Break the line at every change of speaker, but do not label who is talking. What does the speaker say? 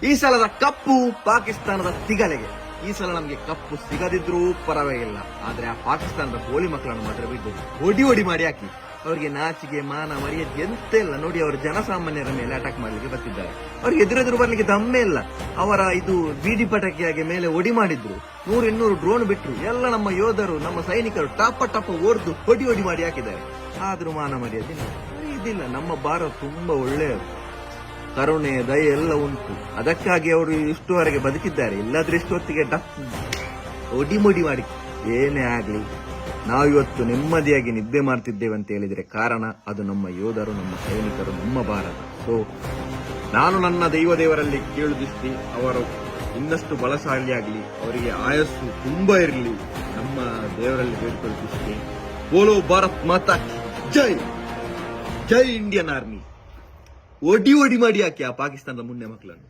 ಈ ಸಲದ ಕಪ್ಪು ಪಾಕಿಸ್ತಾನದ ತಿಗಲೆಗೆ. ಈ ಸಲ ನಮ್ಗೆ ಕಪ್ಪು ಸಿಗದಿದ್ರೂ ಪರವಾಗಿಲ್ಲ, ಆದ್ರೆ ಆ ಪಾಕಿಸ್ತಾನದ ಕೋಳಿ ಮಕ್ಕಳನ್ನು ಮಾತ್ರ ಬಿದ್ದು ಹೊಡಿ ಮಾಡಿ ಹಾಕಿ ಅವರಿಗೆ ನಾಚಿಗೆ ಮಾನ ಮರ್ಯಾದೆ ಎಂತ ಇಲ್ಲ. ನೋಡಿ, ಅವರು ಜನಸಾಮಾನ್ಯರ ಮೇಲೆ ಅಟ್ಯಾಕ್ ಮಾಡ್ಲಿಕ್ಕೆ ಬರ್ತಿದ್ದಾರೆ. ಅವ್ರಿಗೆ ಎದುರೆದುರು ಬರ್ಲಿಕ್ಕೆ ದಮ್ಮೆ ಇಲ್ಲ. ಅವರ ಇದು ಬೀದಿ ಪಟಾಕಿಯಾಗಿ ಮೇಲೆ ಒಡಿ ಮಾಡಿದ್ರು, 100-200 ಡ್ರೋನ್ ಬಿಟ್ರು. ಎಲ್ಲ ನಮ್ಮ ಯೋಧರು, ನಮ್ಮ ಸೈನಿಕರು ಟಪ್ಪ ಓಡ್ದು ಹೊಡಿ ಮಾಡಿ ಹಾಕಿದ್ದಾರೆ. ಆದ್ರೂ ಮಾನ ಮರ್ಯಾದೆ ಇದಿಲ್ಲ. ನಮ್ಮ ಭಾರತ ತುಂಬಾ ಒಳ್ಳೆಯದು, ಕರುಣೆ ದಯೆ ಎಲ್ಲ ಉಂಟು. ಅದಕ್ಕಾಗಿ ಅವರು ಇಷ್ಟುವರೆಗೆ ಬದುಕಿದ್ದಾರೆ. ಇಲ್ಲಾದ್ರೆ ಇಷ್ಟೊತ್ತಿಗೆ ಒಡಿ ಮಾಡಿ ಏನೇ ಆಗ್ಲಿ ನಾವಿವತ್ತು ನೆಮ್ಮದಿಯಾಗಿ ನಿದ್ದೆ ಮಾಡ್ತಿದ್ದೇವೆ ಅಂತ ಹೇಳಿದ್ರೆ ಕಾರಣ ಅದು ನಮ್ಮ ಯೋಧರು, ನಮ್ಮ ಸೈನಿಕರು, ನಮ್ಮ ಭಾರತ. ಸೊ ನಾನು ನನ್ನ ದೇವರಲ್ಲಿ ಕೇಳುದಿಷ್ಟೇ, ಅವರು ಇನ್ನಷ್ಟು ಬಲಶಾಲಿಯಾಗ್ಲಿ, ಅವರಿಗೆ ಆಯಸ್ಸು ತುಂಬಾ ಇರಲಿ, ನಮ್ಮ ದೇವರಲ್ಲಿ ಬೇಡ್ಕೊಳ್ತಿಷ್ಟೇ. ಬೋಲೋ ಭಾರತ್ ಮಾತಾ ಜೈ, ಜೈ ಇಂಡಿಯನ್ ಆರ್ಮಿ. ಒಡಿ ಮಾಡಿ ಹಾಕಿ ಆ ಪಾಕಿಸ್ತಾನದ ಮುನ್ನೆ ಮಕ್ಕಳನ್ನು.